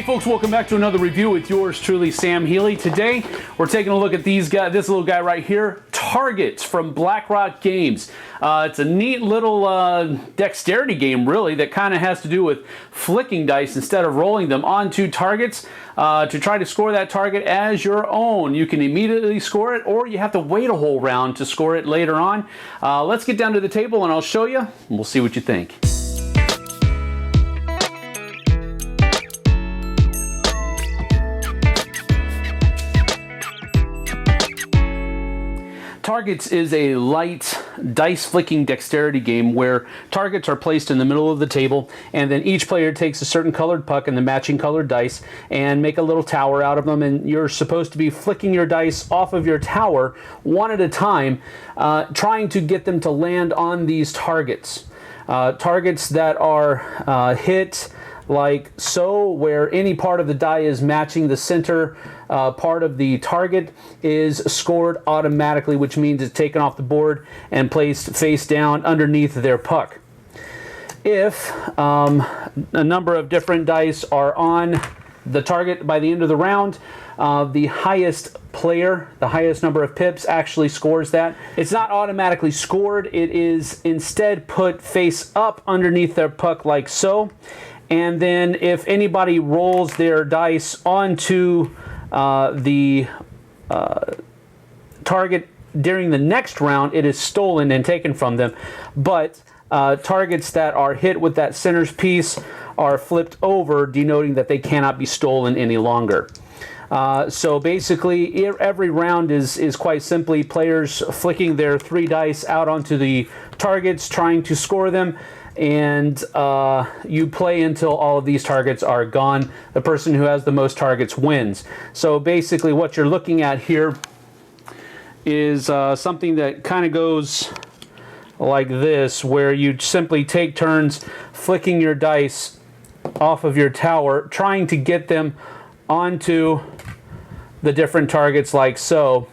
folks, welcome back to another review with yours truly, Sam Healey. Today, we're taking a look at this little guy right here, Targets from Blackrock Games. It's a neat little dexterity game, really, that kind of has to do with flicking dice instead of rolling them onto targets to try to score that target as your own. You can immediately score it, or you have to wait a whole round to score it later on. Let's get down to the table and I'll show you, and we'll see what you think. Targets is a light dice flicking dexterity game where targets are placed in the middle of the table, and then each player takes a certain colored puck and the matching colored dice and make a little tower out of them, and you're supposed to be flicking your dice off of your tower one at a time, trying to get them to land on these targets. Targets that are hit like so, where any part of the die is matching the center part of the target, is scored automatically, which means it's taken off the board and placed face down underneath their puck. If a number of different dice are on the target by the end of the round, the highest player, the highest number of pips, actually scores that. It's not automatically scored, it is instead put face up underneath their puck like so. And then if anybody rolls their dice onto the target during the next round, it is stolen and taken from them. But targets that are hit with that center's piece are flipped over, denoting that they cannot be stolen any longer. So basically, every round is quite simply players flicking their 3 dice out onto the targets, trying to score them. And you play until all of these targets are gone. The person who has the most targets wins. So basically what you're looking at here is something that kind of goes like this, where you simply take turns flicking your dice off of your tower, trying to get them onto the different targets like so.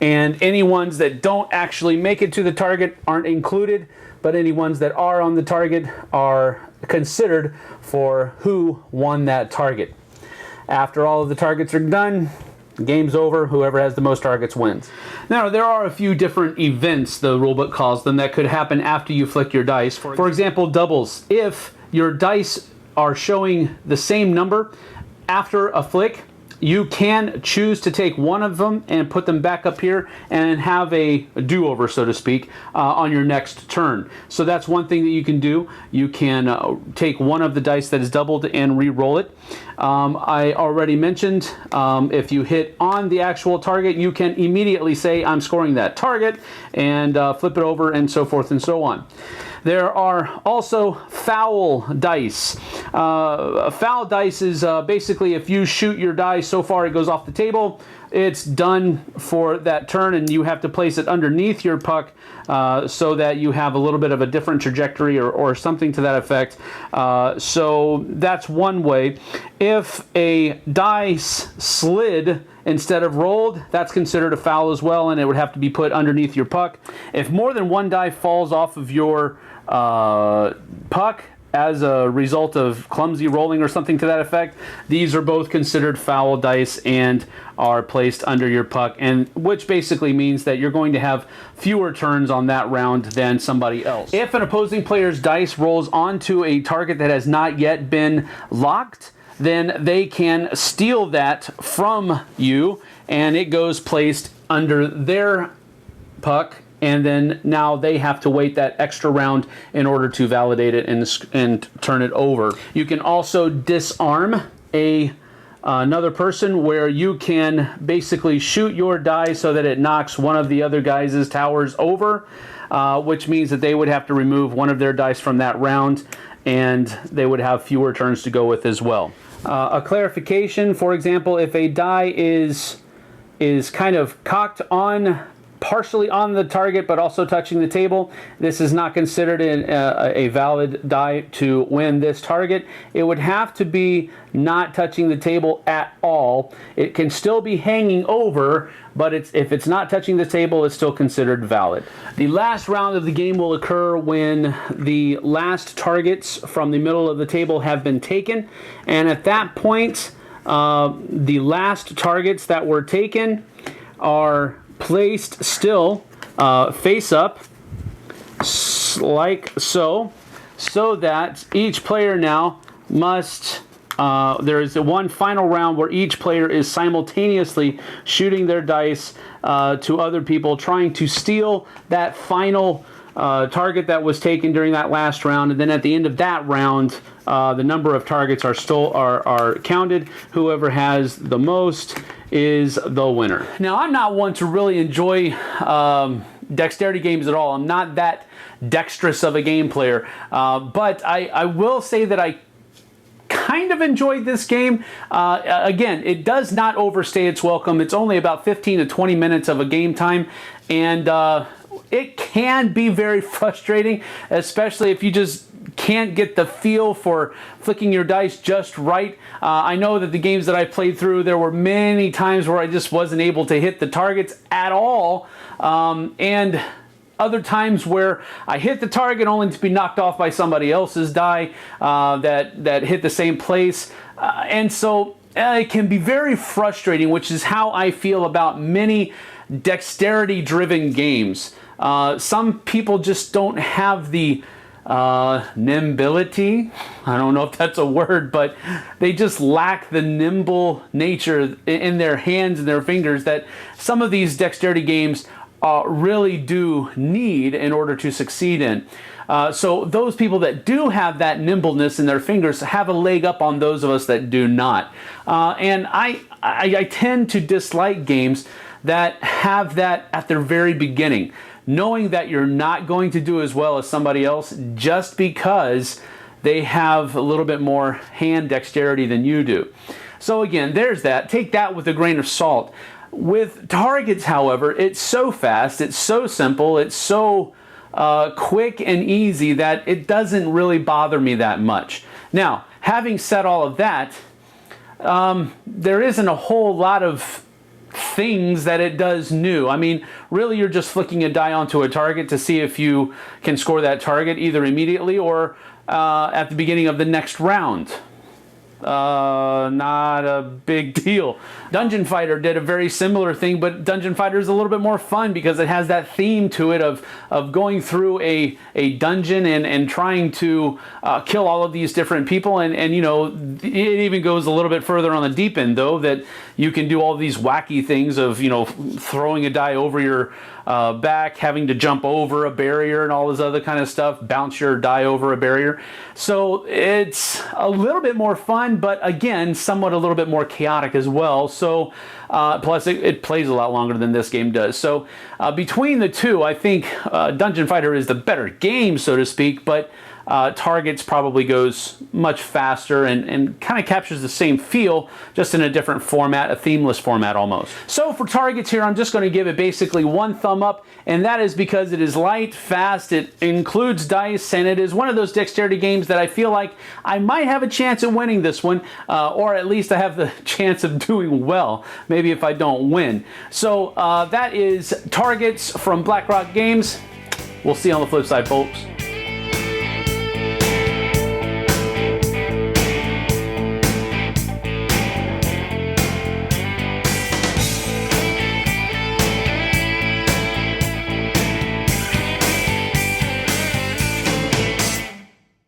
And any ones that don't actually make it to the target aren't included, but any ones that are on the target are considered for who won that target. After all of the targets are done, the game's over. Whoever has the most targets wins. Now, there are a few different events, the rulebook calls them, that could happen after you flick your dice. For example, doubles. If your dice are showing the same number after a flick, you can choose to take one of them and put them back up here and have a do-over, so to speak, on your next turn. So that's one thing that you can do. You can take one of the dice that is doubled and re-roll it. I already mentioned if you hit on the actual target, you can immediately say, I'm scoring that target, and flip it over and so forth and so on. There are also foul dice. Foul dice is basically if you shoot your die so far it goes off the table, it's done for that turn, and you have to place it underneath your puck so that you have a little bit of a different trajectory or something to that effect. So that's one way. If a dice slid instead of rolled, that's considered a foul as well, and it would have to be put underneath your puck. If more than one die falls off of your puck as a result of clumsy rolling or something to that effect, these are both considered foul dice and are placed under your puck, and which basically means that you're going to have fewer turns on that round than somebody else. If an opposing player's dice rolls onto a target that has not yet been locked, then they can steal that from you, and it goes placed under their puck, and then now they have to wait that extra round in order to validate it and turn it over. You can also disarm another person, where you can basically shoot your die so that it knocks one of the other guys' towers over, which means that they would have to remove one of their dice from that round, and they would have fewer turns to go with as well. A clarification, for example, if a die is kind of cocked on partially on the target but also touching the table, this is not considered a valid die to win this target. It would have to be not touching the table at all. It can still be hanging over, but if it's not touching the table, it's still considered valid. The last round of the game will occur when the last targets from the middle of the table have been taken, and at that point, the last targets that were taken are placed still face up like so that each player now must there is one final round where each player is simultaneously shooting their dice to other people, trying to steal that final target that was taken during that last round, and then at the end of that round, the number of targets are counted. Whoever has the most is the winner. Now, I'm not one to really enjoy dexterity games at all. I'm not that dexterous of a game player, but I will say that I kind of enjoyed this game. Again, it does not overstay its welcome. It's only about 15 to 20 minutes of a game time, and it can be very frustrating, especially if you just can't get the feel for flicking your dice just right. I know that the games that I played through, there were many times where I just wasn't able to hit the targets at all, and other times where I hit the target only to be knocked off by somebody else's die that hit the same place. And so it can be very frustrating, which is how I feel about many dexterity-driven games. Some people just don't have the nimbility. I don't know if that's a word, but they just lack the nimble nature in their hands and their fingers that some of these dexterity games really do need in order to succeed in. So those people that do have that nimbleness in their fingers have a leg up on those of us that do not. And I tend to dislike games that have that at their very beginning, knowing that you're not going to do as well as somebody else just because they have a little bit more hand dexterity than you do. So again, there's that. Take that with a grain of salt. With targets, however, it's so fast, it's so simple, it's so quick and easy that it doesn't really bother me that much. Now, having said all of that, there isn't a whole lot of things that it does new. I mean, really, you're just flicking a die onto a target to see if you can score that target either immediately or at the beginning of the next round. Not a big deal. Dungeon Fighter did a very similar thing, but Dungeon Fighter is a little bit more fun because it has that theme to it of going through a dungeon and trying to kill all of these different people, and you know, it even goes a little bit further on the deep end, though, that you can do all these wacky things of, you know, throwing a die over your back, having to jump over a barrier and all this other kind of stuff, bounce your die over a barrier. So it's a little bit more fun, but again, somewhat a little bit more chaotic as well. So plus it plays a lot longer than this game does. So between the two, I think Dungeon Fighter is the better game, so to speak, but Targets probably goes much faster and kind of captures the same feel, just in a different format, a themeless format almost. So for Targets here, I'm just going to give it basically one thumb up, and that is because it is light, fast, it includes dice, and it is one of those dexterity games that I feel like I might have a chance at winning this one, or at least I have the chance of doing well, maybe if I don't win. So that is Targets from Blackrock Games. We'll see you on the flip side, folks.